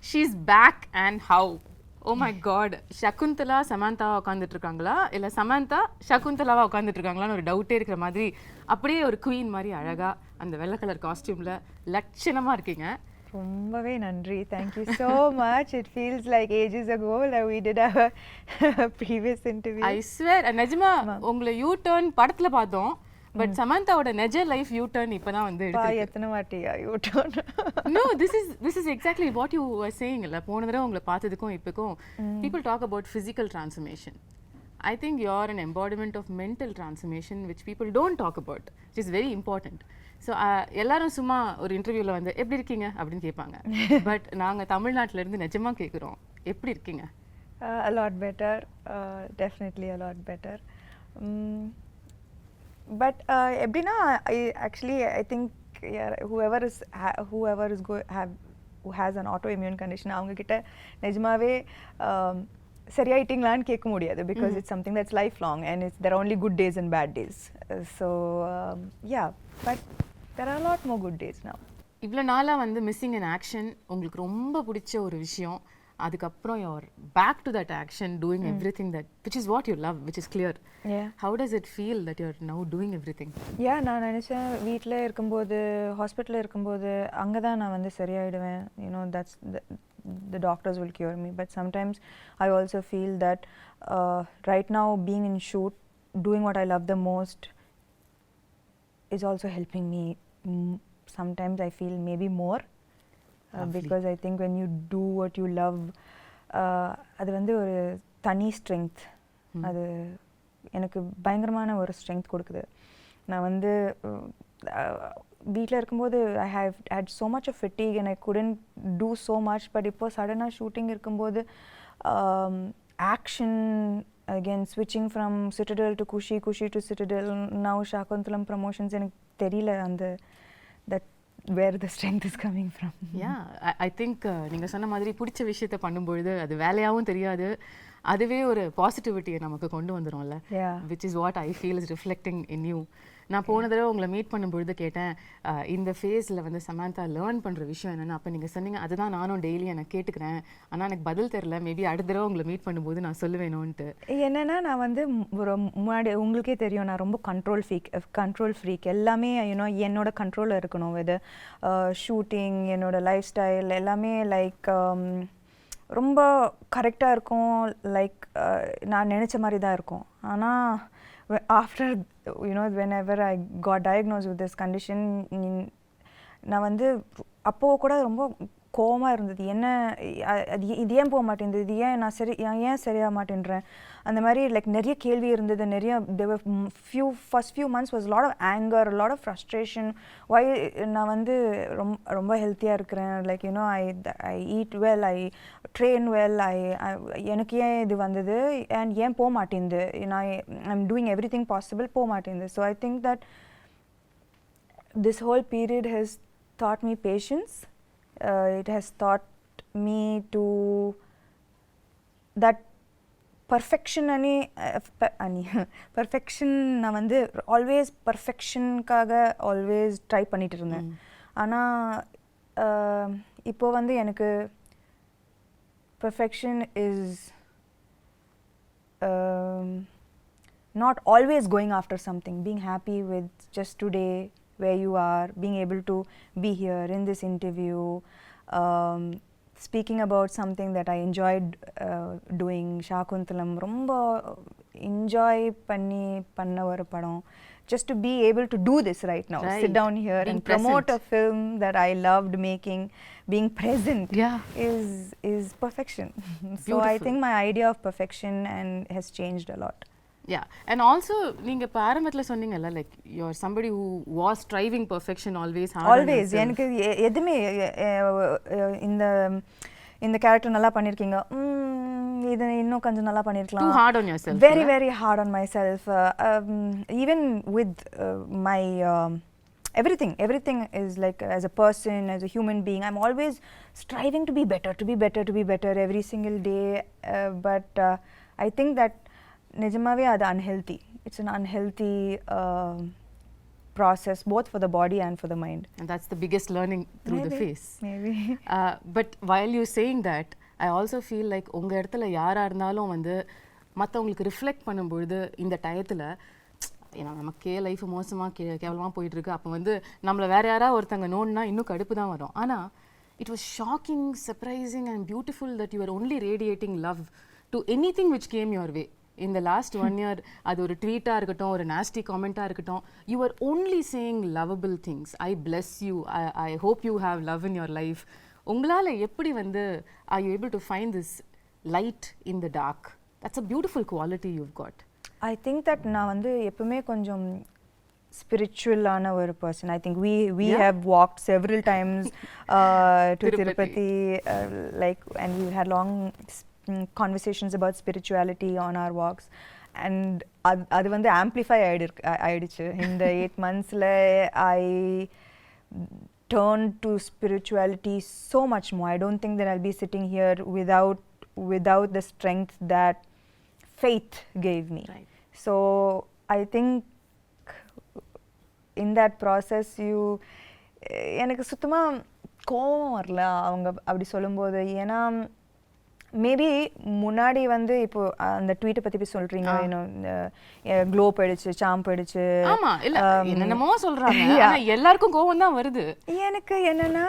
She's back and how? Oh my god. Shakuntala Samantha உட்கார்ந்துட்டு இருக்காங்களா இல்ல Samantha Shakuntalaவா உட்கார்ந்துட்டு இருக்காங்களான்னு ஒரு டவுட்டே இருக்கிற மாதிரி அப்படியே ஒரு குயின் மாதிரி அழகா அந்த வெள்ளை கலர் காஸ்டியூம்ல லட்சணமா இருக்கீங்க. ரொம்பவே நன்றி. Thank you so much. It feels like ages ago that we did our previous interview. I swear நிஜமா உங்களை யூ டர்ன் படத்துல பார்த்தோம். பட் சமந்தாவோட நெஜ லைஃப் யூ டர்ன் இப்பதான் வந்து எடுத்து எத்தனை வாட்டியா U turn? No, this is exactly what you were saying. இல்ல போன தடவை உங்களை பார்த்ததுக்கும் இப்போக்கும் people talk about physical transformation. I think you're an embodiment of mental transformation which people don't talk about, which is very important. So எல்லாரும் சும்மா ஒரு இன்டர்வியூல வந்து எப்படி இருக்கீங்க அப்படின்னு கேட்பாங்க. பட் நாங்க தமிழ்நாட்டுல இருந்து நிஜமா கேக்குறோம் எப்படி இருக்கீங்க? A lot better, definitely a lot better. But எப்படின்னா I think whoever who has an autoimmune condition அவங்க கிட்ட நிஜமாவே சரியாயிட்டீங்களான்னு கேட்க முடியாது because it's something that's lifelong and there are only good days and bad days. So yeah, but there are a lot more good days now. இவ்வளோ நாளாக வந்து missing in action உங்களுக்கு ரொம்ப பிடிச்ச ஒரு விஷயம், அதுக்கப்புறம் you're back to that action doing everything that which is what you love, which is clear. Yeah. How does it feel that you're now doing everything? Yeah, நான் நினைச்சேன் வீட்டில் இருக்கும்போது ஹாஸ்பிட்டலில் இருக்கும்போது அங்கே தான் நான் வந்து சரியாயிடுவேன். You know, that's the doctors will cure me, but sometimes I also feel that right now being in shoot, doing what I love the most is also helping me. Sometimes I feel maybe more because I think when you do what you love அது வந்து ஒரு தனி strength, அது எனக்கு பயங்கரமான ஒரு strength கொடுக்குது. நான் வந்து வீட்டில் இருக்கும்போது I have had so much of fatigue and I couldn't do so much, but இப்போ சடனாக ஷூட்டிங் இருக்கும்போது action again, switching from Citadel to Kushi to Citadel, now Shakuntalam promotions, எனக்கு தெரியல அந்த that where the strength is coming from. Yeah, I think நீங்க சொன்ன மாதிரி பிடிச்ச விஷயத்தை பண்ணும்பொழுது அது வேலையாகவும் தெரியாது, அதுவே ஒரு பாசிட்டிவிட்டியை நமக்கு கொண்டு வந்துடும்ல. which is what I feel is reflecting in you. நான் போன தடவை உங்களை மீட் பண்ணும்பொழுது கேட்டேன் இந்த ஃபேஸில் வந்து சமந்தா லேர்ன் பண்ணுற விஷயம் என்னென்னு. அப்போ நீங்கள் சொன்னீங்க அதுதான் நானும் டெய்லி எனக்கு கேட்டுக்கிறேன், ஆனால் எனக்கு பதில் தெரில, மேபி அடுத்த தடவை உங்களை மீட் பண்ணும்போது நான் சொல்லுவேணும்ன்ட்டு. என்னென்னா நான் வந்து ஒரு முன்னாடி உங்களுக்கே தெரியும் நான் ரொம்ப கண்ட்ரோல் ஃப்ரீக் எல்லாமே யூனோ என்னோட கண்ட்ரோலில் இருக்கணும். இது ஷூட்டிங், என்னோட லைஃப் ஸ்டைல் எல்லாமே லைக் ரொம்ப கரெக்டாக இருக்கும், லைக் நான் நினச்ச மாதிரி தான் இருக்கும். ஆனால் after whenever I got diagnosed with this condition, நான் வந்து அப்போது கூட ரொம்ப கோவமாக இருந்தது. என்ன இது ஏன் போக மாட்டேங்குது, இது ஏன் நான் ஏன் சரியாக மாட்டேன்றேன், அந்த மாதிரி லைக் நிறைய கேள்வி இருந்தது. நிறைய first few months was a lot of anger, a lot of frustration. why நான் வந்து ரொம்ப ஹெல்த்தியாக இருக்கிறேன், like you know I eat well, I train well, எனக்கு ஏன் இது வந்தது and ஏன் போக மாட்டேங்குது, I'm doing everything possible, போக மாட்டேங்குது. So I think that this whole period has taught me patience. It has taught me to that perfection perfection நான் வந்து ஆல்வேஸ் பர்ஃபெக்ஷனுக்காக ஆல்வேஸ் ட்ரை பண்ணிட்டு இருந்தேன். ஆனால் இப்போ வந்து எனக்கு perfection is not always going after something, being happy with just today where you are, being able to be here in this interview, speaking about something that I enjoyed doing. Shakuntalam romba enjoy panna oru padam, just to be able to do this right now, sit down here being and promote a film that I loved making, being present is perfection. So I think my idea of perfection has changed a lot. Yeah, and also நீங்க இப்ப ஆரம்பத்துல சொன்னீங்கல்ல like you are somebody who was striving perfection always. எனக்கு எதுமே இந்த character நல்லா பண்ணிருக்கீங்க, இது இன்னும் கொஞ்சம் நல்லா பண்ணிருக்கலாம். Too hard on yourself. Very hard on myself. Even with my everything is like as a person, as a human being, I'm always striving to be better every single day. But I think that நிஜமாவே அது unhealthy. It's an unhealthy process both for the body and for the mind. And that's the biggest learning through the face. Maybe. But while you're saying that, I also feel like உங்க இடத்துல யாரா இருந்தாலும் வந்து மற்றவங்களுக்கு reflect பண்ணும்பொழுது இந்த டயத்தில் ஏன்னா நமக்கே லைஃப் மோசமாக கேவலமாக போயிட்டு இருக்கு. அப்போ வந்து நம்மளை வேற யாராவது ஒருத்தங்க நோன்னா இன்னும் கடுப்பு தான் வரும். ஆனால் it was shocking, surprising and beautiful that you were only radiating love to anything which came your way. In the last 1 year, அது ஒரு ட்வீட்டாக இருக்கட்டும், ஒரு nasty comment-ஆக இருக்கட்டும், you were only saying lovable things. I bless you. I hope you have love in your life. உங்களால் எப்படி வந்து are you able to find this light in the dark? That's a beautiful quality you've got. I think that நான் வந்து எப்பவுமே கொஞ்சம் spiritual-ஆன ஒரு person. I think we have walked several times to Tirupati, like, and we've had long conversations about spirituality on our walks. And அது வந்து amplify ஆயிடுச்சு. In the 8 monthsல I turned to spirituality so much more. I don't think that I'll be sitting here without the strength that faith gave me. Right. So I think in that process எனக்கு சுத்தமா கோவம் வரல அவங்க அப்படி சொல்லும்போது. ஏன்னா maybe முன்னாடி வந்து இப்போ அந்த ட்வீட்டை பத்தி சொல்றீங்க, க்ளோ போயிடுச்சு, சாம் போயிடுச்சு, ஆமா இல்ல என்னென்னமோ சொல்றாங்க, ஆனா எல்லாருக்கும் கோவம் தான் வருது. எனக்கு என்னன்னா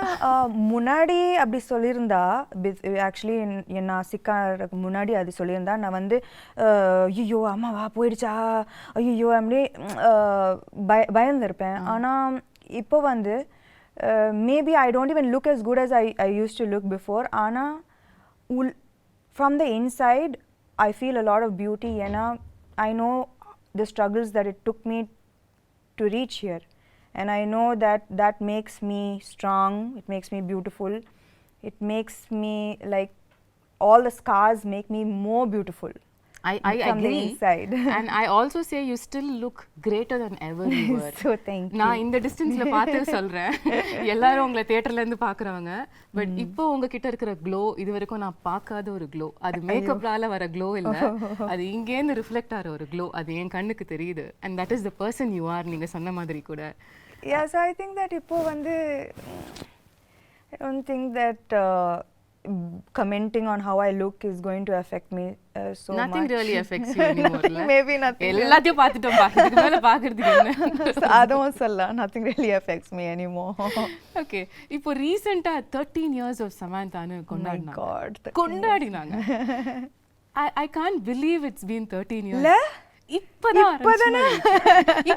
முன்னாடி அப்படி சொல்லியிருந்தா, ஆக்சுவலி நான் சிக்காருக்கு முன்னாடி அது சொல்லியிருந்தா நான் வந்து ஐயோ அம்மாவா போயிடுச்சா, ஐயோ அப்படி பயந்துருப்பேன். ஆனால் இப்போ வந்து maybe I don't even look as good as I used to look before. ஆனால் from the inside I feel a lot of beauty. I know the struggles that it took me to reach here, and I know that makes me strong, it makes me beautiful, it makes me like all the scars make me more beautiful. I from agree. The inside. And I also say you still look greater than ever you were. So thank you. நான் இந்த டிஸ்டன்ஸ்ல பார்த்து சொல்றேன், எல்லாரும் உங்களை தியேட்டர்ல இருந்து பாக்குறவங்க, பட் இப்போ உங்ககிட்ட இருக்கிற க்ளோ இது வரைக்கும் நான் பார்க்காத ஒரு க்ளோ. அது மேக்கப்னால வர க்ளோ இல்ல, அது இங்கேருந்து ரிஃப்ளெக்ட் ஆகிற ஒரு க்ளோ. அது என் கண்ணுக்கு தெரியுது. And that is the person you are. நீங்க சொன்ன மாதிரி கூட. Yes, I think that இப்போ வந்து I don't think that commenting on how I look is going to affect me so nothing much. Nothing really affects you anymore. Maybe nothing. எல்லாத்தையும் பார்த்துட்டோம், இதுக்கு மேல பார்க்கிறதுக்கு என்ன? அதுவும் சொல்ல nothing really affects me anymore. Okay, இப்போ ரீசெண்டா 13 years of Samanthaன்னு கொண்டாடினாங்க. My God. கொண்டாடினாங்க. I can't believe it's been 13 years. இல்ல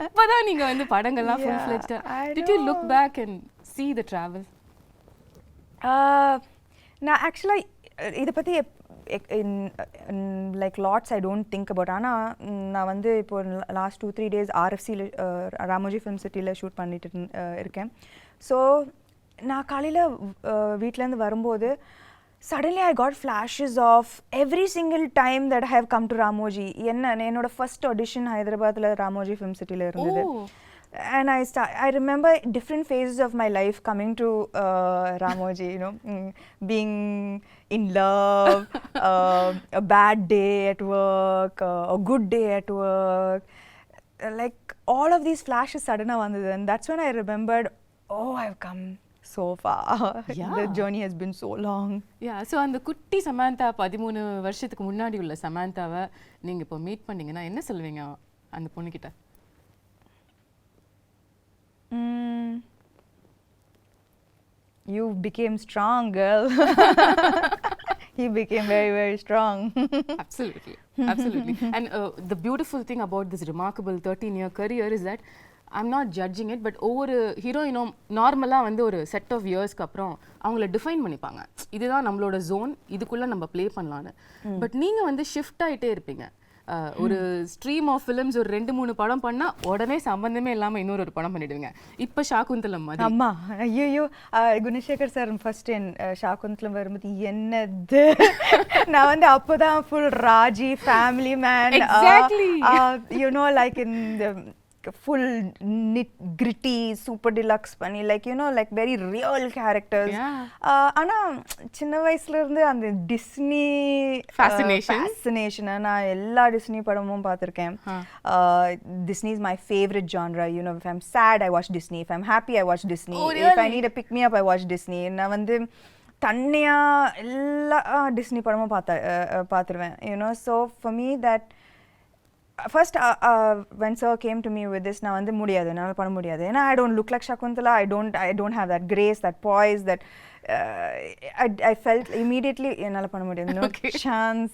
இப்பதான் நீங்க வந்து படங்கள்லாம் full fledged. Did you look back and see the travel? நான் ஆக்சுவலாக இதை பற்றி like lots I don't think about. ஆனால் நான் வந்து இப்போ லாஸ்ட் 2-3 days RFCயில் ராமோஜி ஃபிலிம் சிட்டியில் ஷூட் பண்ணிட்டு இருக்கேன். ஸோ நான் காலையில் வீட்டிலேருந்து வரும்போது suddenly I got flashes of every single time that I have come to Ramoji. என்னோட ஃபர்ஸ்ட் ஆடிஷன் ஹைதராபாத்தில் ராமோஜி ஃபிலிம் சிட்டியில் இருந்தது. And I remember different phases of my life coming to Ramoji, being in love, a bad day at work, a good day at work, like all of these flashes suddenly vandhu, and that's when I remembered, oh, I've come so far. Yeah. The journey has been so long. Yeah, so அந்த குட்டி சமந்தா 13 வருஷத்துக்கு முன்னாடி உள்ள சமந்தாவை நீங்க இப்போ meet பண்ணீங்கன்னா என்ன சொல்வீங்க அந்த பொண்ணு கிட்ட? You became strong, girl. He became very, very strong. Absolutely. And the beautiful thing about this remarkable 13-year career is that I'm not judging it, but ஒவ்வொரு ஹீரோயினும் நார்மலாக வந்து ஒரு செட் ஆஃப் இயர்ஸ்க்கு அப்புறம் அவங்கள டிஃபைன் பண்ணிப்பாங்க, இதுதான் நம்மளோட ஜோன், இதுக்குள்ளே நம்ம ப்ளே பண்ணலான்னு. பட் நீங்கள் வந்து ஷிஃப்ட் ஆகிட்டே இருப்பீங்க. ஒரு ஸ்ட்ரீம் ஆஃப் ஃபிலிம்ஸ் ஒரு 2-3 படம் பண்ணா உடனே சம்பந்தமே இல்லாம இன்னொரு படம் பண்ணிடுவீங்க. இப்ப ஷாகுந்தலம் மாதிரி. அம்மா ஐயோ, குணசேகர் சார் ஃபர்ஸ்ட் ஷாகுந்தலம் வரும்போது என்னது, நான் வந்து அப்போதான் full Raji family man, Exactly. Like in full gritty super deluxe பண்ணி like you know like very real characters. ஆனா சின்ன வயசுல இருந்து அந்த டிஸ்னி fascination நான் எல்லா டிஸ்னி படமும் பார்த்திருக்கேன். Disney is my favorite genre. You know, if I'm sad I watch Disney, if I'm happy I watch Disney. Oh, really? If I need a pick me up I watch Disney. நான் வந்து தன்னியா எல்லா Disney படமும் பார்த்துருவேன். You know, so for me that first when sir came to me with this நான் வந்து முடியாது என்னால பண்ண முடியாது ஏன்னா I don't look like Shakuntala, I don't have that grace, that poise, that I felt immediately என்னால பண்ண முடியாது, no chance.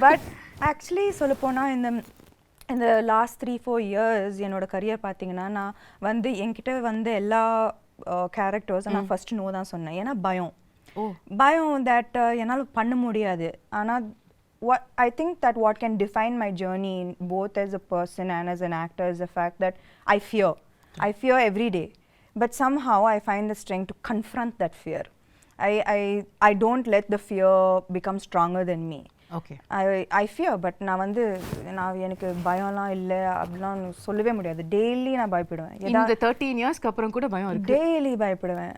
But actually சொல்ல போனா in the last 3-4 years என்னோட career பாத்தீங்கன்னா நான் வந்து என்கிட்ட வந்து எல்லா characters நான் first no தான் சொன்னேன் ஏன்னா பயம் that என்னால பண்ண முடியாது. ஆனா what I think that what can define my journey both as a person and as an actor is the fact that I fear every day, but somehow I find the strength to confront that fear. I don't let the fear become stronger than me. Okay. I fear, but நான் வந்து நான் எனக்கு பயம்லாம் இல்ல அப்படிலாம் சொல்லவே முடியாது. Daily நான் பயப்படுவேன். இந்த 13 இயர்ஸ்க்கு அப்புறம் கூட பயம் இருக்கு. டெய்லி பயப்படுவேன்.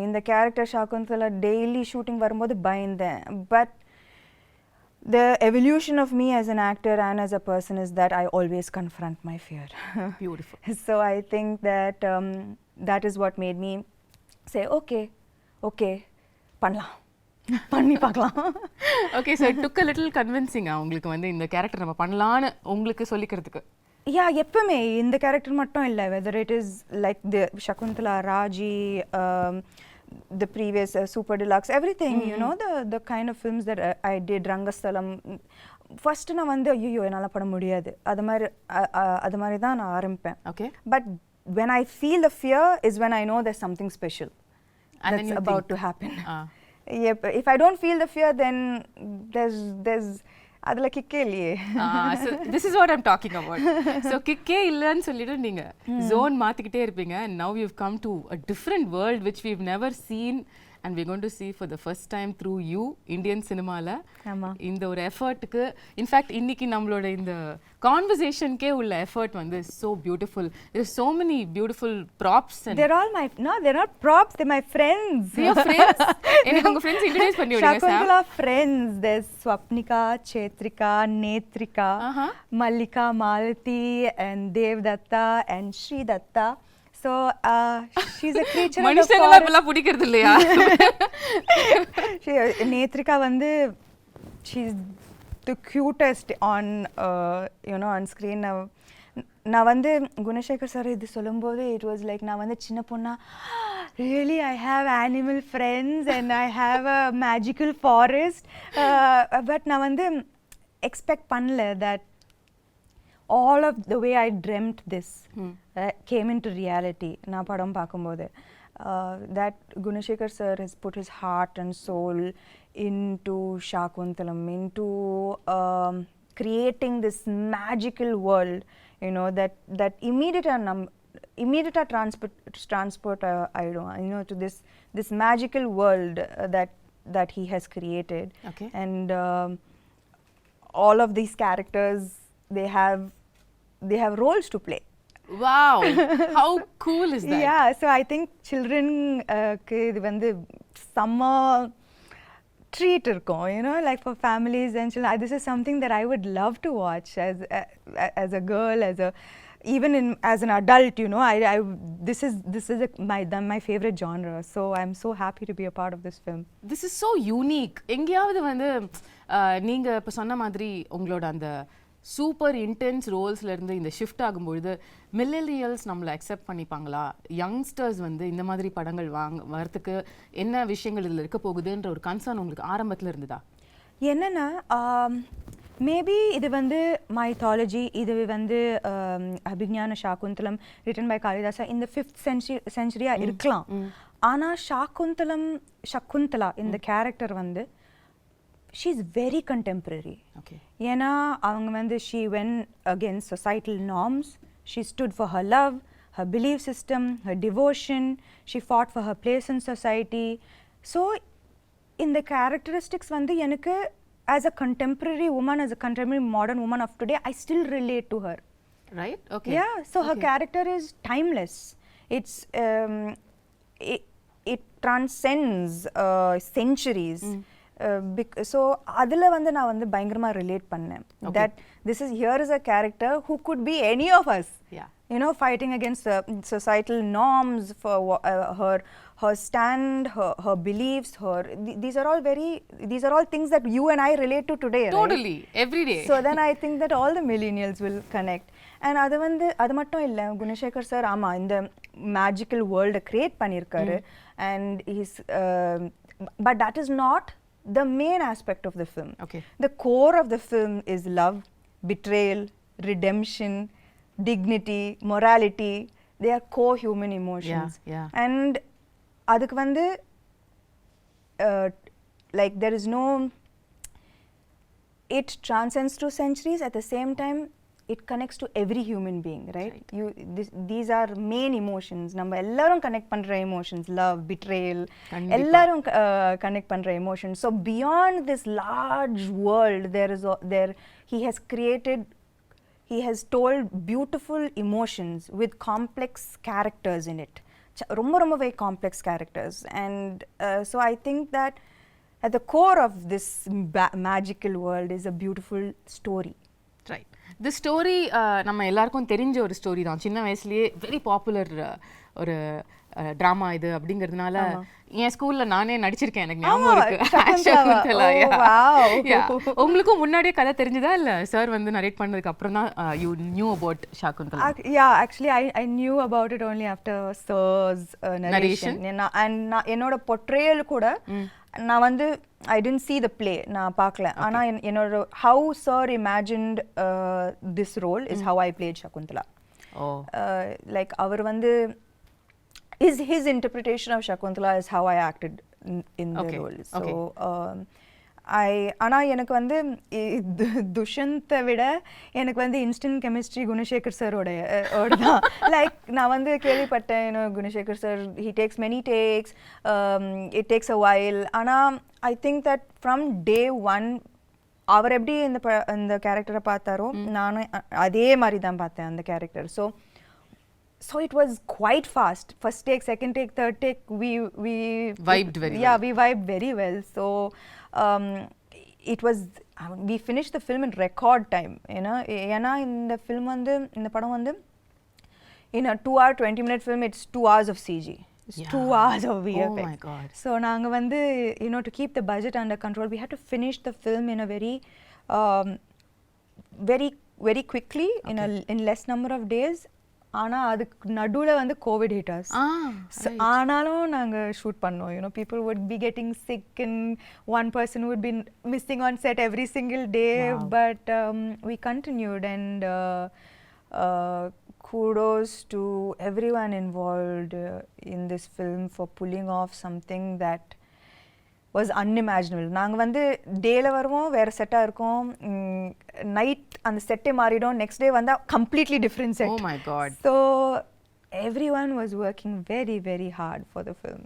இந்த கேரக்டர் ஷாகுந்தலா டெய்லி ஷூட்டிங் வரும்போது பயந்தேன். But the evolution of me as an actor and as a person is that I always confront my fear. Beautiful. So I think that that is what made me say okay பண்ணி பார்க்கலாம். Okay, so it took a little convincing உங்களுக்கு வந்து இந்த character நம்ம பண்ணலாம்னு உங்களுக்கு சொல்லிக்கிறதுக்கு. Yeah, எப்பவுமே இந்த கேரக்டர் மட்டும் இல்ல, whether it is like the Shakuntala, Raji, the previous super deluxe, everything, you know, the kind of films that I did, Rangastalam, first நான் வந்து ஐயோ என்னால பண்ண முடியாது அது மாதிரி தான் நான் ஆரம்பிப்பேன். Okay. But when I feel the fear is when I know there's something special and that's about to happen. Yep. If I don't feel the fear, then there's adla kikke இல்லையே. So this is what I'm talking about. So kikke இல்லன்னு சொல்லிட்டு நீங்க zone மாத்திக்கிட்டே இருப்பீங்க, and now you've come to a different world which we've never seen and we're going to see for the first time through you Indian cinema-ல. இந்த ஒரு எஃபர்ட்டுக்கு in fact இன்னைக்கு நம்மளோட இந்த கான்வர்சேஷன்க்கே உள்ள எஃபர்ட் வந்து so beautiful. There's so many beautiful props and they're not props, they're my friends. Your friends? எனக்கு உங்க friends introduce பண்ணி விடுங்க sir. Shakuntala friends, there's Swapnika, Chetrika, Netrika, Mallika, Malati and Devdatta and Sri Datta. So she's a creature of the forest. மனுஷங்கள எல்லாம் பிடிக்கிறது இல்லையா? Netrika வந்து she's the cutest on you know on screen. நான் வந்து Gunasekar sir இது சொல்லும்போது it was like நான் வந்து சின்ன பொண்ணா really I have animal friends and I have a magical forest, but நான் வந்து expect பண்ணல that all of the way I dreamt this came into reality. நான் படம் பார்க்கும்போது that Gunashekar sir has put his heart and soul into Shakuntalam, into creating this magical world, you know, that immediate transport I don't you know to this magical world that he has created. Okay. And all of these characters they have roles to play. Wow, how cool is that? Yeah, so I think children இது வந்து summer treat இருக்கும், you know, like for families and children. This is something that I would love to watch as a girl, even as an adult, you know. This is my favorite genre, so I'm so happy to be a part of this film. This is so unique. எங்கயாவது வந்து நீங்க இப்ப சொன்ன மாதிரி உங்களோட அந்த super intense ரோல்ஸ்ல இருந்து இந்த ஷிஃப்ட் ஆகும்பொழுது மில்லேனியல்ஸ் நம்மளை அக்செப்ட் பண்ணிப்பாங்களா, யங்ஸ்டர்ஸ் வந்து இந்த மாதிரி படங்கள் வரதுக்கு என்ன விஷயங்கள் இதில் இருக்க போகுதுன்ற ஒரு கன்சர்ன் உங்களுக்கு ஆரம்பத்தில் இருந்ததா? என்னன்னா மேபி இது வந்து மைத்தாலஜி, இது வந்து அபிஞான சாகுந்தலம் ரிட்டன் பை காளிதாசா இந்த 5th century இருக்கலாம். ஆனால் சகுந்தலா இந்த கேரக்டர் வந்து she's very contemporary. Okay. ஏன்னா அவங்க வந்து she went against societal norms, she stood for her love, her belief system, her devotion, she fought for her place in society. So in the characteristics வந்து எனக்கு as a contemporary woman, as a contemporary modern woman of today, I still relate to her. Right? Okay. Yeah, so her character is timeless. It's it transcends centuries. So adula vandu na vandu bayangarama relate pannen. That this is here is a character who could be any of us. Yeah. You know, fighting against societal norms for her stand, her beliefs, these are all things that you and I relate to today, totally, right? every day. So then I think that all the millennials will connect. And அது மட்டும் இல்ல, Gunasekar sir ஆமா இந்த magical வேர்ல்டை create பண்ணியிருக்காரு. And he's but that is not the main aspect of the film. Okay. The core of the film is love, betrayal, redemption, dignity, morality. They are core human emotions. Yeah. And adukku vandu like there is no, it transcends through centuries. At the same time it connects to every human being, right? These are main emotions. நம்ம எல்லாரும் connect பண்ற emotions, love, betrayal, எல்லாரும் connect பண்ற emotions. So beyond this large world, he has told beautiful emotions with complex characters in it. ரொம்ப very complex characters. And so I think that at the core of this magical world is a beautiful story. Right. The story நம்ம எல்லாருக்கும் தெரிஞ்ச ஒரு story தான். சின்ன வயசுலயே very popular ஒரு drama இது அப்படிங்கிறதுனால என் ஸ்கூல்ல நானே நடிச்சிருக்கேன், எனக்கு ஞாபகம் இருக்கு. சகுந்தலா. உங்களுக்கும் முன்னாடியே கதை தெரிஞ்சதா இல்ல சார் வந்து நரேட் பண்ணதுக்கு அப்புறம் தான் you knew about Shakuntalam? Yeah, actually I knew about it only after sir's narration. And என்னோட portrayal கூட நான் வந்து I didn't see the play, நான் பார்க்கல. ஆனா என்னோட how sir imagined this role is how I played Shakuntala. Like அவர் வந்து his interpretation of Shakuntala is how I acted in the role. So ஆனா எனக்கு வந்து துஷந்தை விட எனக்கு வந்து இன்ஸ்டன்ட் கெமிஸ்ட்ரி குணசேகர் சாரோட தான். லைக் நான் வந்து கேள்விப்பட்டேன், Gunasekar sir he takes many takes, it takes a while. ஆனால் I think that from day one அவர் எப்படி இந்த கேரக்டரை பார்த்தாரோ நானும் அதே மாதிரி தான் பார்த்தேன் அந்த character. So it was quite fast. First take, second take, third take, we vibed very well. Yeah, we vibed very well. So it was, we finished the film in record time. ஏன்னா இந்த film வந்து இந்த படம் வந்து in a 2-hour 20-minute film, it's 2 hours of CG. It's 2 hours of VFX. Oh my God. So நாங்க வந்து to keep the budget under control, we had to finish the film in a very quickly, in less number of days. ஆனா அதுக்கு நடுவுல வந்து Covid hit us. ஆனாலும் நாங்க shoot பண்ணோம். People would be getting sick and one person would be missing on set every single day. Wow. But we continued, and kudos to everyone involved in this film for pulling off something that was unimaginable. நாங்க வந்து டேல வருவோம், வேற செட்டா இருக்கும், night அந்த செட்டே மாறிடும், நெக்ஸ்ட் டே வந்தா completely different set. Oh my God. So everyone was working very very hard for the film.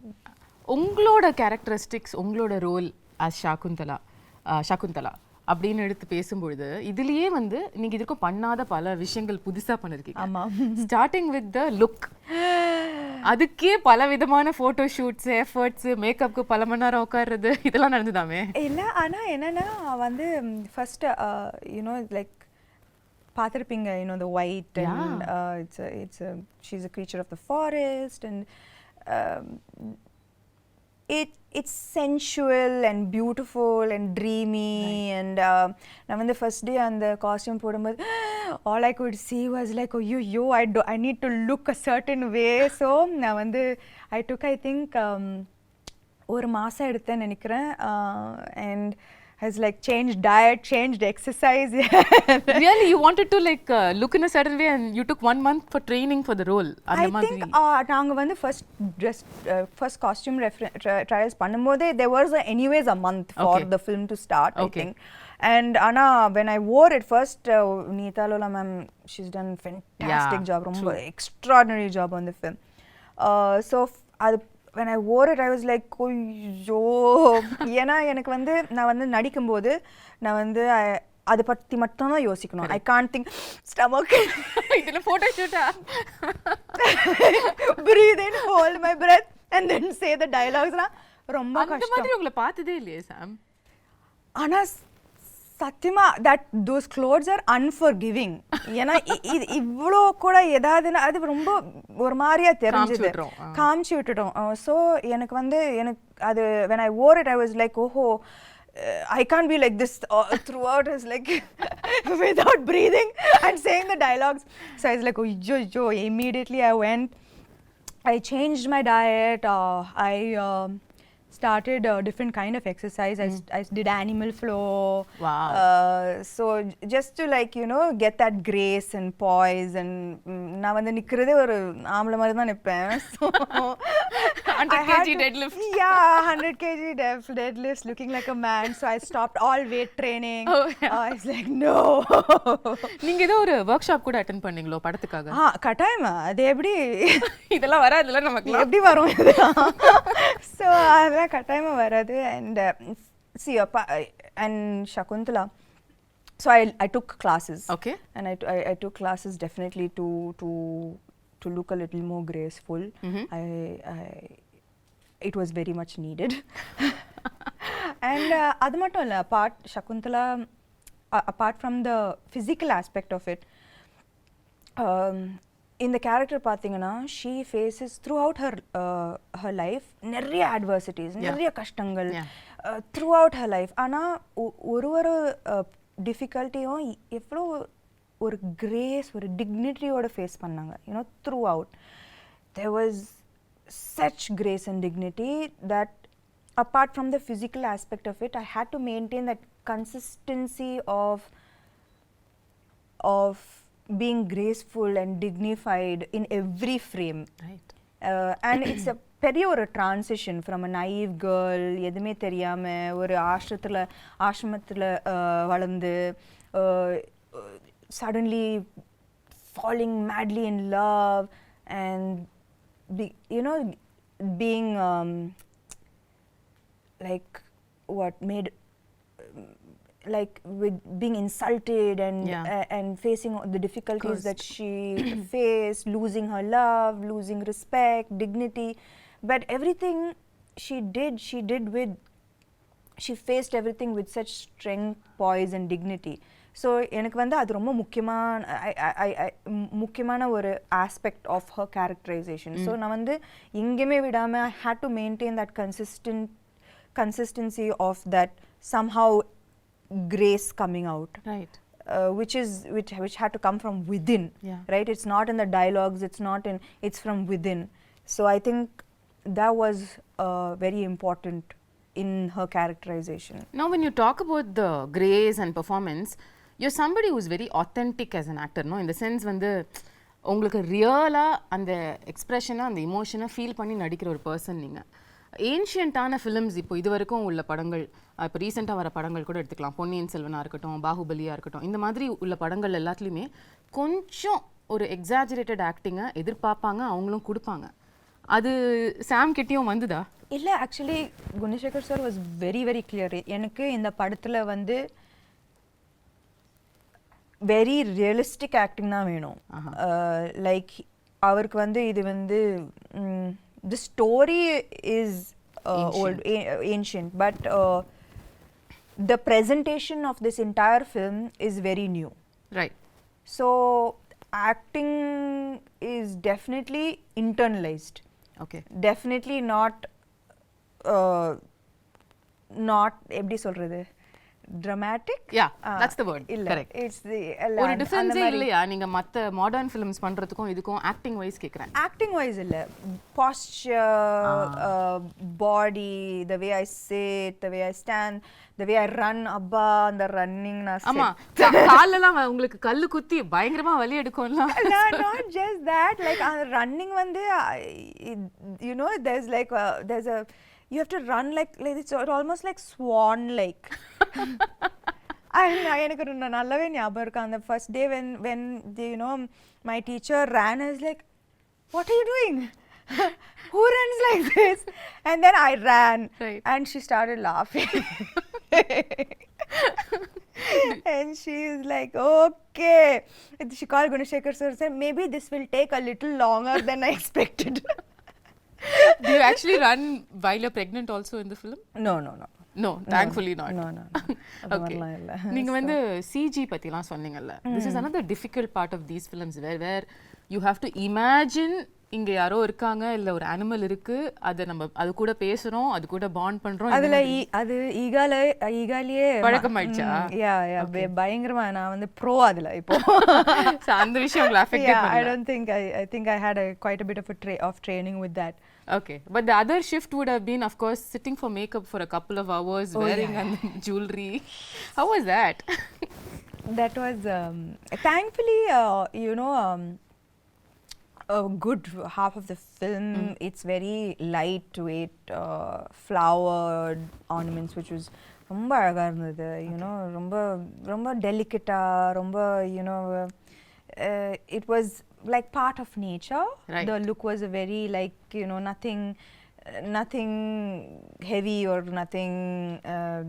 உங்களோட கேரக்டரிஸ்டிக்ஸ், உங்களோட ரோல் as சகுந்தலா அப்படின்னு எடுத்து பேசும்பொழுது இதுலயே வந்து நீங்க இதுக்கும் பண்ணாத பல விஷயங்கள் புதுசா பண்ணிருக்கீங்க. ஆமா. ஸ்டார்டிங் வித் த லுக், அதுக்கே பல விதமான போட்டோ ஷூட்ஸ், எஃபர்ட்ஸ், மேக்கப்க்கு பல மணி நேரம் உட்கார்றது, இதெல்லாம் நடந்துதாமே? இல்ல, ஆனா என்னன்னா வந்து ஃபர்ஸ்ட் லைக் பார்த்திருப்பீங்க, the white, and she's a creature of the forest, and it's sensual and beautiful and dreamy. Right. And நான் வந்து first day அந்த costume போடும்போது all I could see was like, oh I need to look a certain way. So நான் வந்து I took, I think ஒரு மாசம் எடுத்தேன்னு நினைக்கிறேன். And has like changed diet, changed exercise. Really, you wanted to like look in a certain way, and you took 1 month for training for the role? I think நாங்க வந்து first costume trials பண்ணும்போது there was anyways a month for the film to start, I think. And Anna, when I wore it first, Neeta Lola ma'am, she's done fantastic job, ரொம்ப extraordinary job on the film. So when I wore it, I was like, ஐயோ, ஏன்னா எனக்கு வந்து நான் வந்து நடிக்கும்போது நான் வந்து அதை பற்றி மட்டும் தான் யோசிக்கணும். ஐ கான்ட் திங்க் ஸ்டமக் இதில் photo ஷூட்டா breathe in, hold my breath and then say the dialogues ரொம்ப அந்த கஷ்டம். மாதிரி உங்களை பார்த்ததே இல்லையே சாம். ஆனா சத்தியமா that those clothes are unforgiving. ஏன்னா இவ்வளோ கூட ஏதாவதுன்னா அது ரொம்ப ஒரு மாதிரியா தெரிஞ்சது, காமிச்சு விட்டுட்டோம். ஸோ எனக்கு அது when I wore it I was like oh I can't be like this throughout. It's like without breathing and saying the dialogues. So I was like oh immediately I went, I changed my diet, I started a different kind of exercise. I did animal flow. Wow. So just to like get that grace and poise, and நான் வந்து நிக்கிறதே ஒரு ஆம்பளை மாதிரி தான் நிப்பேன். So 100 kg deadlift. Yeah, 100 kg deadlifts, looking like a man. So I stopped all weight training. Oh, yeah. I was like no. நீங்க ஏதோ ஒரு work shop கூட அட்டெண்ட் பண்ணீங்களோ படத்துக்காக? கட்டாயமா. அது எப்படி இதெல்லாம் வராதுல நமக்கு, எப்படி வரும் இதெல்லாம்? So அதெல்லாம் கட்டாயமா வராது. And see and Shakuntala, so I took classes. Okay. And I took classes definitely to look a little more graceful. It was very much needed. And அது மட்டும் இல்ல, Shakuntala, apart from the physical aspect of it, இந்த character பார்த்தீங்கன்னா she faces throughout her life நிறைய adversities, நிறைய கஷ்டங்கள் throughout her life. ஆனால் ஒரு டிஃபிகல்ட்டியும் எவ்வளோ ஒரு கிரேஸ், ஒரு டிக்னிட்டியோட ஃபேஸ் பண்ணாங்க. throughout there was such grace and dignity that apart from the physical aspect of it, I had to maintain that consistency of being graceful and dignified in every frame. Right. And it's a பெரிய ஒரு transition from a naive girl, எதுவுமே தெரியாம ஒரு ஆசிரமத்தில் வளர்ந்து suddenly falling madly in love and being like what made like with being insulted and facing the difficulties that she faced, losing her love, losing respect, dignity, but everything she faced everything with such strength, poise and dignity. So எனக்கு வந்து அது ரொம்ப முக்கியமான ஒரு aspect of her characterization. So நான் வந்து எங்கேயுமே விடாம I had to maintain that consistency of that somehow grace coming out, right? Which had to come from within. Right? It's not in the dialogues, it's from within. So I think that was very important in her characterization. Now when you talk about the grace and performance, you're somebody who's very authentic as an actor, no? In the sense வந்து உங்களுக்கு ரியலா அந்த எக்ஸ்பிரஷனை, அந்த இமோஷனை feel பண்ணி நடிக்கிற ஒரு person நீங்கள். ஏன்ஷியன்ட்டான ஃபிலிம்ஸ் இப்போ இது வரைக்கும் உள்ள படங்கள், இப்போ ரீசெண்டாக வர படங்கள் கூட எடுத்துக்கலாம், பொன்னியின் செல்வனாக இருக்கட்டும், பாகுபலியாக இருக்கட்டும், இந்த மாதிரி உள்ள படங்கள் எல்லாத்துலேயுமே கொஞ்சம் ஒரு எக்ஸாஜரேட்டட் ஆக்டிங்கை எதிர்பார்ப்பாங்க, அவங்களும் கொடுப்பாங்க. அது சாம் கிட்டேயும் வந்துதா? இல்லை, actually Gunasekar sir was very very clear. எனக்கு இந்த படத்தில் வந்து வெரி ரியலிஸ்டிக் ஆக்டிங் தான் வேணும். லைக் அவருக்கு வந்து இது வந்து the story is ancient, but the presentation of this entire film is very new. Right. So acting is definitely internalized. Okay. Definitely not எப்படி சொல்றது, dramatic. Yeah, that's the word. Correct. It's the ஒரு difference இல்லையா நீங்க மத்த modern films பண்றதுக்கும் இதுக்கும் acting wise கேக்குறேன்? Acting wise இல்ல, posture, body, the way I sit, the way I stand, the way I run, abba அந்த ரன்னிங் நான் ஆமா காலெல்லாம் உங்களுக்கு கல்லு குத்தி பயங்கரமா வலி எடுக்கும்ல. Not just that, like running வந்து there's a you have to run like it's almost like swan like. எனக்கு நல்லாவே ஞாபகம் இருக்கு அந்த first day when my teacher ran, I was like, what are you doing? Who runs like this? And then I ran. Right. And she started laughing. And she is like, okay. And she called Gunashekhar sir and said, maybe this will take a little longer than I expected. Do you actually run while you're pregnant also in the film? No, no, no. No, thankfully not. No, no. Okay. நீங்க வந்து CG பத்திலாம் சொன்னீங்கல்ல. This is another difficult part of these films where you have to imagine இங்க யாரோ இருக்காங்க இல்ல ஒரு animal இருக்கு அத நம்ம அது கூட பேசுறோம் அது கூட பாண்ட் பண்றோம் அதுல அது ஈகாலியே பழக்கமாயிடுச்சா யா யா பயங்கரமா நான் வந்து ப்ரோ அதுல இப்போ சோ அந்த விஷயம் உங்களை அஃபெக்ட் பண்ணல I don't think I think I had quite a bit of training with that. Okay, but the other shift would have been, of course, sitting for makeup for a couple of hours, wearing jewelry. How was that? That was, thankfully, you know, a good half of the film, it's very lightweight, flowered ornaments, which was ரொம்ப அழகா இருந்தது, you know, ரொம்ப delicate-ஆ, ரொம்ப, you know, it was like part of nature. Right. The look was a very like, you know, nothing heavy or nothing,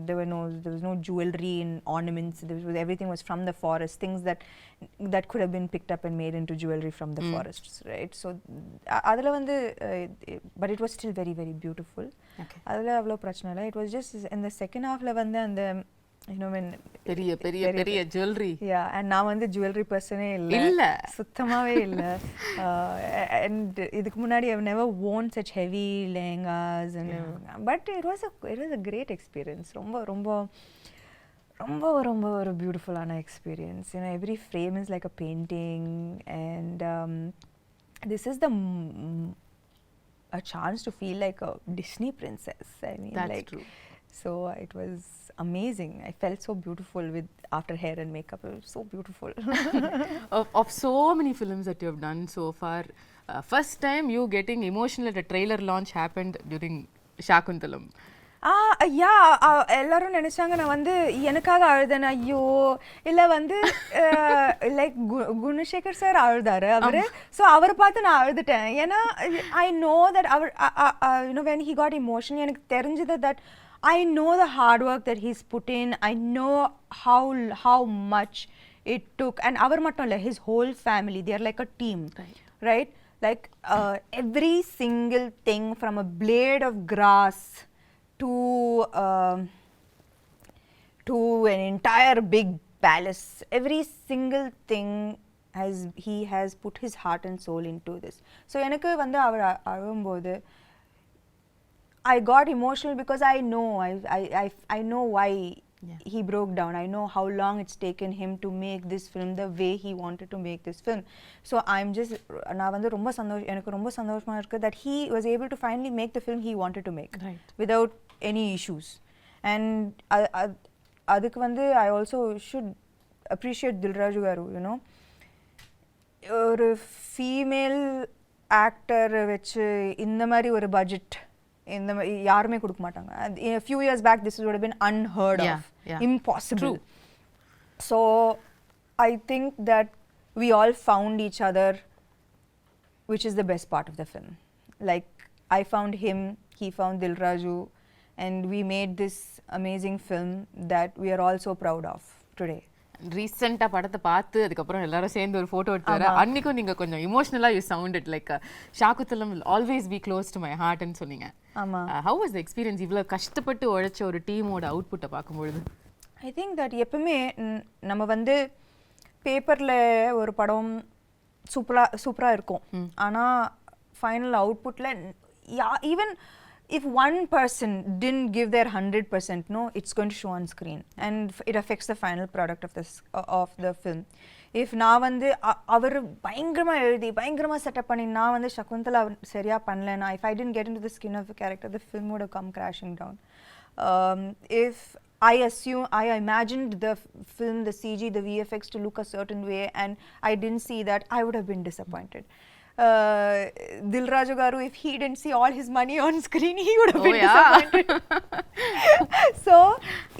there was no jewelry and ornaments. Everything was from the forest, things that could have been picked up and made into jewelry from the forests, right? So adula vandu but it was still very very beautiful. Okay. Adula avlo prachana illa. It was just in the second half la vandu and you know when பெரிய jewelry. Yeah, and நான் வந்து jewelry personே இல்ல சுத்தமாவே இல்ல. And இதுக்கு முன்னாடி I've never worn such heavy lehengas and but it was a great experience. ரொம்ப ஒரு beautiful ஆன experience. You know, every frame is like a painting and this is a chance to feel like a Disney princess. I mean, that's like true. So it was amazing. I felt so beautiful after hair and makeup. It was so beautiful. of so many films that you have done so far, first time you getting emotional at a trailer launch happened during Shakuntalam. எல்லாரும் நினைச்சாங்க நான் வந்து எனக்காக அழுதேன். ஐயோ இல்ல வந்து like Gunasekar sir அழுதாரு அவரு. ஸோ அவரை பார்த்து நான் அழுதுட்டேன். ஏன்னா ஐ நோ தட் அவர் you know when he got emotion எனக்கு தெரிஞ்சது that I know the hard work that he's put in. I know how much it took. And avar mattum illa, his whole family, they are like a team. Right? Like every single thing from a blade of grass to an entire big palace. Every single thing he has put his heart and soul into this. So enakku vandu avar alumbodhu I got emotional because I know why he broke down. I know how long it's taken him to make this film the way he wanted to make this film. So I'm just நான் வந்து எனக்கு ரொம்ப சந்தோஷமா இருக்கு that he was able to finally make the film he wanted to make without any issues. And அதுக்கு வந்து I also should appreciate Dilraju garu, you know, ஒரு female actor வச்சு இந்த மாதிரி ஒரு பட்ஜெட் இந்த யாருமே கொடுக்க மாட்டாங்க. A few years back this would have been unheard of. Impossible. True. So I think that we all found each other, which is the best part of the film. Like I found him, he found Dilraju, and we made this amazing film that we are all so proud of today. ரீசெண்டாக படத்தை பார்த்து அதுக்கப்புறம் எல்லாரும் சேர்ந்து ஒரு photo எடுத்து வர அன்னைக்கும் நீங்கள் கொஞ்சம் இமோஷனலாக you sounded like Shakuntalam will always be close to my ஹார்ட்னு சொன்னீங்க. ஹவ் வாஸ் த எக்ஸ்பீரியன்ஸ் இவ்வளோ கஷ்டப்பட்டு உழைச்ச ஒரு டீமோட அவுட்புட்டை பார்க்கும்பொழுது? ஐ திங்க் தட் எப்பவுமே நம்ம வந்து பேப்பரில் ஒரு படம் சூப்பராக இருக்கும், ஆனால் ஃபைனல் அவுட்புட்டில் even if one person didn't give their 100%, no, it's going to show on screen and it affects the final product of the film. If நான் வந்து அவர் பயங்கரமா எழுதி பயங்கரமா செட்டப் பண்ணி நான் வந்து சகுந்தலா சரியா பண்ணலனா, if I didn't get into the skin of the character, the film would have come crashing down. If I imagined the film, the CG, the VFX to look a certain way and I didn't see that, I would have been disappointed. Dilraju garu, if he didn't see all his money on screen, he would have been disappointed. So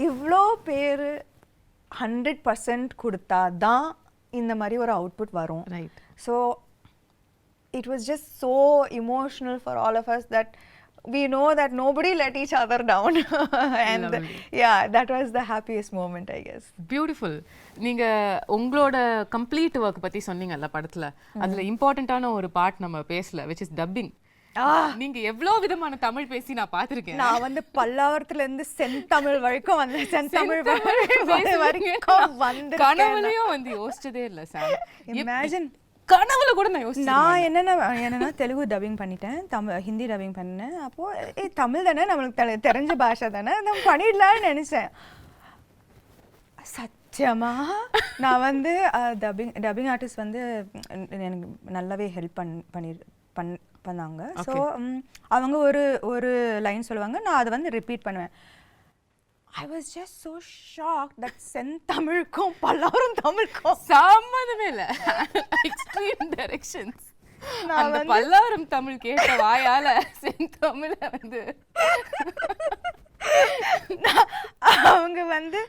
ivlo per 100% கொடுத்தா தான் இந்த மாதிரி ஒரு output வரும். Right. So it was just so emotional for all of us that we know that nobody let each other down. And yeah, that was the happiest moment, I guess. Beautiful. நீங்க உங்களோட complete work பத்தி சொன்னீங்கல்ல படத்துல, அதுல இம்பார்ட்டன்டான ஒரு part நம்ம பேசல, which is dubbing. நீங்க எவ்வளவு விதமான தமிழ் பேசி நான் பாத்திருக்கேன். நான் வந்து பல்லாவரத்துல இருந்து செந்தமிழ் வரைக்கும் வந்தேன். செந்தமிழ் வரைக்கும் வந்து கனவுலயும் வந்து யோசிச்சதே இல்ல சார். இமேஜின் கனவுல கூட நான் யோசிச்சேன். நான் என்னன்னா தெலுங்கு டப்பிங் பண்ணிட்டேன், ஹிந்தி டப்பிங் பண்ணேன். அப்போ தமிழ் தானே நம்மளுக்கு தெரிஞ்ச பாஷை தானே, நம்ம பண்ணிடலாம்னு நினைச்சேன். சத்தியமா நான் வந்து டப்பிங் ஆர்டிஸ்ட் வந்து எனக்கு நல்லாவே ஹெல்ப் பண்ணாங்க. ஸோ அவங்க ஒரு லைன் சொல்லுவாங்க, நான் அதை வந்து ரிப்பீட் பண்ணுவேன். I was just so shocked that செந்தமிழுக்கும் Pallavaram தமிழுக்கும் சம்மந்தமே இல்லை. Extreme directions. அந்த பல்லாவரம் தமிழ் கேட்ட வாயால செந்தமிழ வந்து அவங்க வந்து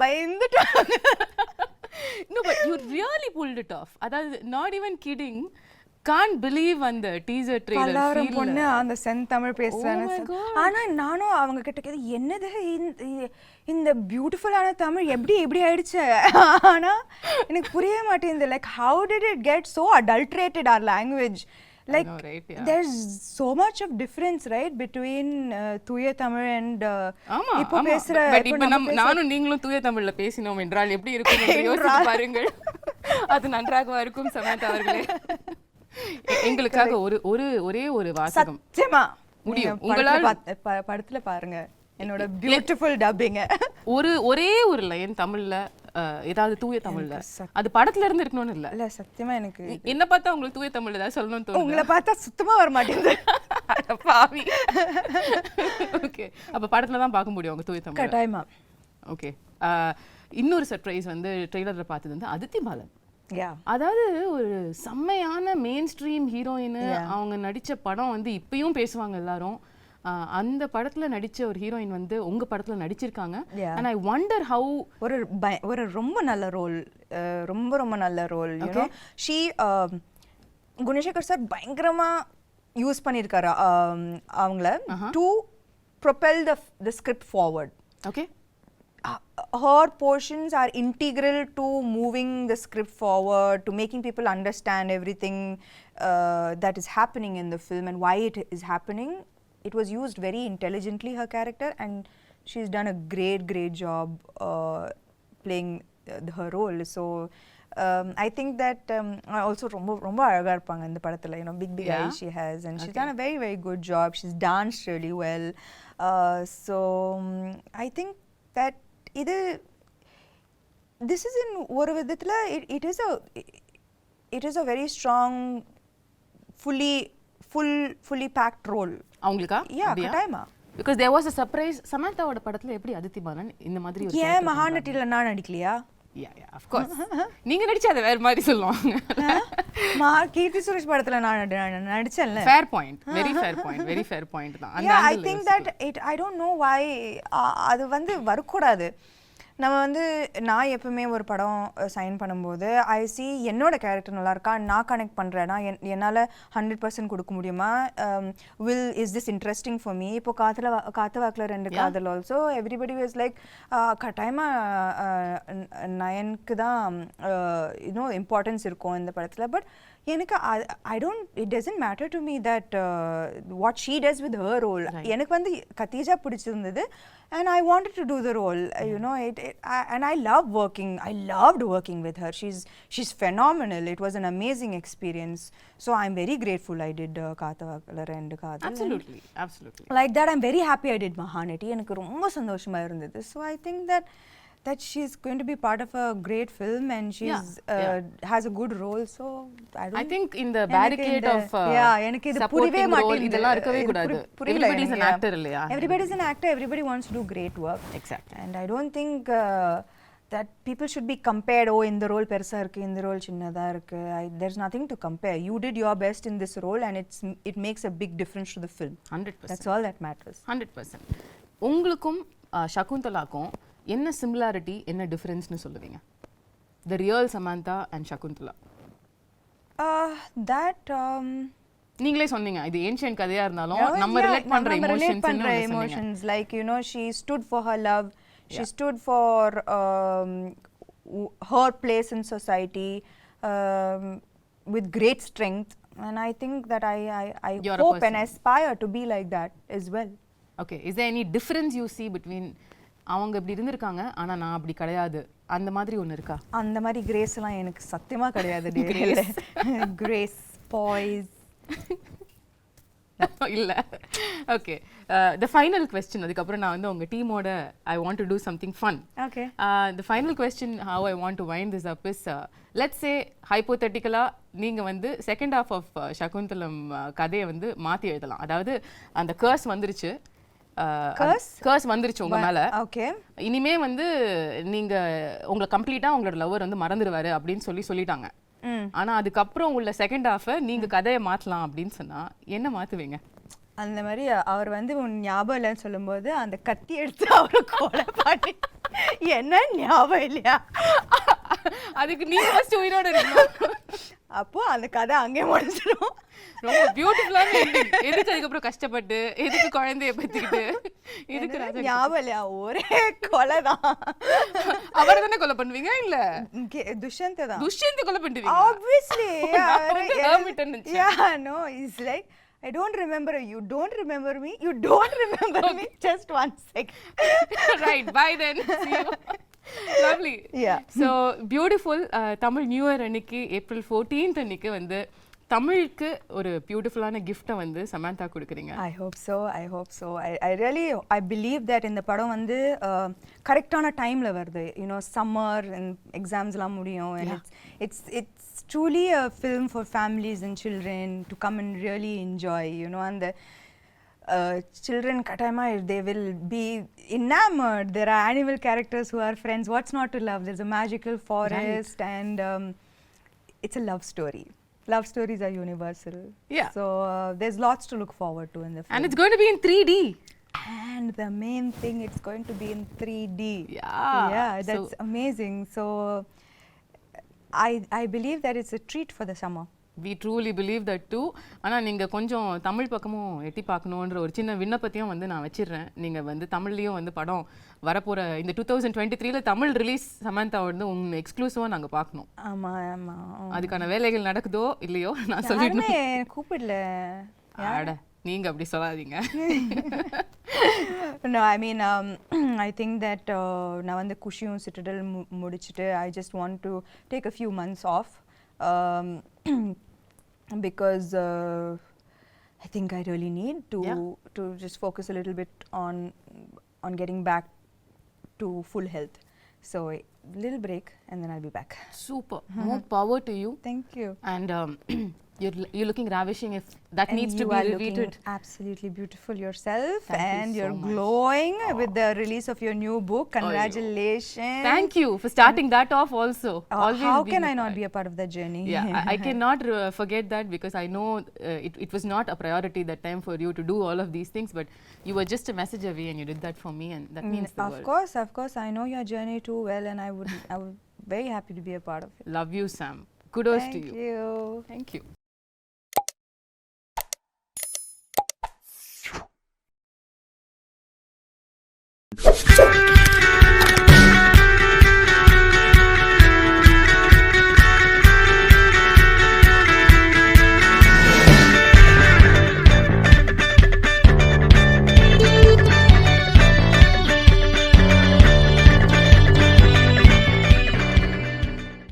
பயந்துட்டாங்க. No, but you really pulled it off. அதாவது not even kidding. Can't believe அந்த டீசர் ட்ரெய்லர் பல்லாவரம் பொண்ணு அந்த செந்தமிழ் பேசுறாங்க. ஆனா நானும் அவங்க கிட்ட கேட்டேன், என்னது இந்த பியூட்டிஃபுல்லான தமிழ் எப்படி ஆயிடுச்சு? ஆனா எனக்கு புரிய மாட்டேங்குது. Like how did it get so adulterated our language? Like know, right? Yeah. There's so much of difference, right, between தூய தமிழ் and இப்போ பேசுற. பட் இப்போ நானும் நீங்களும் தூய தமிழ்ல பேசினோம் என்றால் எப்படி இருக்கும் என்று யோசிச்சு பாருங்கள். அது நன்றாக இருக்கும் சமந்தா அவர்களே. எங்களுக்காக ஒரே ஒரு வாசகம் சத்தியமா முடியும் உங்களால் படத்துல பாருங்க என்னோட பியூட்டிஃபுல் டப்பிங். ஒரே ஒரு லைன் தமிழ்ல, ஏதாவது தூய தமிழ்ல, அது படத்துல இருந்து இருக்கணும்னு இல்ல. சத்தியமா எனக்கு என்ன பார்த்தா உங்களுக்கு தூய தமிழ்ல ஏதாவது சொல்லணும்னு தோணுது? உங்களை பார்த்தா சுத்தமா வர மாட்டேங்குது. பாவி. ஓகே, அப்ப படத்துல தான் பார்க்க முடியும் உங்க தூய தமிழ். கட்டாயமா. ஓகே, இன்னொரு சர்ப்ரைஸ் வந்து ட்ரெய்லர்ல பார்த்தது வந்து அதித்தி பாலன். அதாவது ஒரு செம்மையான மெயின் ஸ்ட்ரீம் ஹீரோயின். அவங்க நடிச்ச படம் வந்து இப்பயும் பேசுவாங்க எல்லாரும். அந்த படத்துல நடிச்ச ஒரு ஹீரோயின் வந்து உங்க படத்துல நடிச்சிருக்காங்க. and I wonder how ஒரு ரொம்ப நல்ல ரோல், ரொம்ப நல்ல role. you know she Gunasekar sir பயங்கரமா யூஸ் பண்ணிருக்காரு அவங்கள to propel the script forward. okay, her portions are integral to moving the script forward, to making people understand everything that is happening in the film and why it is happening. It was used very intelligently, her character, and she's done a great job playing her role. So I think that also ரொம்ப அழகா இருப்பாங்க இந்த படத்துல. You know, big eyes she has, and she's done a very good job. She's danced really well. So I think that this is in ஒரு விதத்துல it is a very strong fully packed role. அவங்களுக்கா? கட்டாயமா. because there was a surprise. சமந்தாவோட படத்துல எப்படி அதித்தி பாலன் இந்த மாதிரி ஒரு ஏன் மகாநட்டில நான் நடிக்கலையா? yeah of course. நீங்க நடிச்சா அது வேற மாதிரி சொல்லுவாங்க. கீர்த்தி சுரேஷ் படத்துல நான் நடிச்சேன்ல. fair point, very fair point தான். yeah, I think that I don't know why அது வந்து வரக்கூடாது. நம்ம வந்து நான் எப்பவுமே ஒரு படம் சைன் பண்ணும்போது ஐ சி என்னோட கேரக்டர் நல்லா இருக்கா, நான் கனெக்ட் பண்ணுறேன்னா என்னால் 100% கொடுக்க முடியுமா, is this interesting for me. இப்போ காத்து வாக்கில் 2 காதல் ஆல்சோ எவ்ரிபடி வாஸ் லைக் கட்டாயமாக நயனுக்கு தான் இன்னும் இம்பார்ட்டன்ஸ் இருக்கும் இந்த படத்தில். பட் எனக்கு it doesn't matter to me that what she does with her role. எனக்கு வந்து கத்தீஜா பிடிச்சிருந்தது and I wanted to do the role. You know, and I loved working with her. She's phenomenal. It was an amazing experience. So I'm very grateful I did Kaathavakala and Kaadhal. Absolutely. Like that, I'm very happy I did Mahanati. எனக்கு ரொம்ப சந்தோஷமா இருந்தது. So I think that she's going to be part of a great film and she's has a good role. So I think in the barricade of எனக்கு இது புரியவே மாட்டேங்குது. இதெல்லாம் இருக்கவே கூடாது. Everybody is an actor இல்லையா? Everybody is an actor. Everybody wants to do great work. Exactly. And I don't think that people should be compared. Oh, இந்த role பெருசா இருக்கு, இந்த ரோல் சின்னதா இருக்கு. There's nothing to compare. You did your best in this role and it makes a big difference to the film. 100%. That's all that matters. 100%. உங்களுக்கும் சகுந்தலாக்கும் என்ன similarity, என்ன டிஃபரன்ஸ்னு சொல்லுவீங்க? The real Samantha and Shakuntala. நீங்களே சொன்னீங்க இது ancient கதையா இருந்தாலும் நம்ம ரிலேட் பண்ற emotions like you know she stood for her love, she stood for her place in society with great strength, and I think that I hope and aspire to be like that as well. Okay, is there any difference you see between அவங்க இப்படி இருந்திருக்காங்க ஆனா நான் அப்படி கிடையாது அந்த மாதிரி ஒன்னு இருக்கா? அந்த மாதிரி கிரேஸ் எல்லாம் எனக்கு சத்தியமா கிடையாது. கிரேஸ் பாய்ஸ் இல்ல. ஓகே, the final question அதுக்கப்புறம் நான் வந்து உங்க டீமோட I want to do something fun. Okay. The final question how I want to wind this up is let's say hypothetically நீங்க வந்து second half of Shakuntalam கதையை வந்து மாத்தி எழுதலாம். அதாவது அந்த curse வந்துருச்சு, கர்ஸ் வந்துருச்சு உங்க மேல. ஓகே, இனிமே வந்து நீங்க உங்களை கம்ப்ளீட்டா உங்களோட லவர் வந்து மறந்துடுவாரு அப்படின்னு சொல்லிட்டாங்க. ஆனா அதுக்கப்புறம் உள்ள செகண்ட் ஹாஃப நீங்க கதையை மாத்தலாம் அப்படின்னு சொன்னா என்ன மாத்துவீங்க? அந்த மாதிரி அவர் வந்து உன் ஞாபகம் இல்லைன்னு சொல்லும்போது அந்த கத்தி எடுத்து அவரை கொலை பண்ணி என்ன ஞாபகம் இல்லையா அதுக்கு நீங்க ஃபர்ஸ்ட் உயிரோட இருக்கணும். அப்போ அந்த கதை அங்கே முடிஞ்சிடும். ரொம்ப பியூட்டிஃபுல்லான எண்டிங். எதுக்கு அதுக்கப்புறம் கஷ்டப்பட்டு எதுக்கு குழந்தைய பத்திக்கிட்டு இதுக்கு ஞாபகம் இல்லையா ஒரே கொலை தான். அவரை தானே கொலை பண்ணுவீங்க? இல்ல துஷ்யந்த் தான். துஷ்யந்த் கொலை பண்ணுவீங்க obviously. Yeah, no, it's like I don't remember you, don't remember me, you don't remember me, just 1 second. Right, bye then, see you. Lovely. Yeah. So beautiful. Tamil New Year அன்னைக்கு April 14th அன்னைக்கு வந்து தமிழுக்கு ஒரு பியூட்டிஃபுல்லான கிஃப்ட்டை வந்து சமந்தா கொடுக்குறீங்க. I hope so. I really believe that இந்த படம் வந்து கரெக்டான டைம்ல வருது. You know, summer and examsலாம் முடியும், and it's truly a film for families and children to come and really enjoy, you know, and the children katayama they will be enamored. There are animal characters who are friends. What's not to love? There's a magical forest, right. And it's a love story. Love stories are universal. Yeah. So there's lots to look forward to in the film. And it's going to be in 3D. And the main thing, it's going to be in 3D. Yeah. That's amazing. So I believe that it's a treat for the summer. We truly believe that too. ஆனா நீங்க கொஞ்சம் தமிழ் பக்கமும் எட்டி பார்க்கணுன்ற ஒரு சின்ன விண்ணப்பத்தையும் வந்து நான் வச்சிடுறேன். நீங்க வந்து தமிழ்லயும் வந்து படம் வரப்போற இந்த 2023ல தமிழ் ரிலீஸ் சமந்தா வந்து உங்க எக்ஸ்க்ளூசிவா நாங்க பார்க்கணும். ஆமா. அதுக்கான வேலைகள் நடக்குதோ இல்லையோ நான் சொல்லிடுறேன். கூப்பிடல. அட நீங்க அப்படி சொல்லாதீங்க. No, I mean I think that நான் வந்து குஷியும் சிட்டடல் முடிச்சிட்டு I just want to take a few months off. Because I think I really need to just focus a little bit on getting back to full health. So a little break and then I'll be back. Super. More power to you. Thank you. And you're looking ravishing. If that and needs to be repeated. You are looking absolutely beautiful yourself. Thank and you so you're much. glowing with the release of your new book. Congratulations. Thank you for starting that off also. Always how can I not be a part of that journey? Yeah, I cannot forget that because I know it was not a priority that time for you to do all of these things, but you were just a message away and you did that for me, and that means the world. Of course, I know your journey too well, and I would very happy to be a part of it. Love you, Sam. Kudos to you. Thank you. Thank you.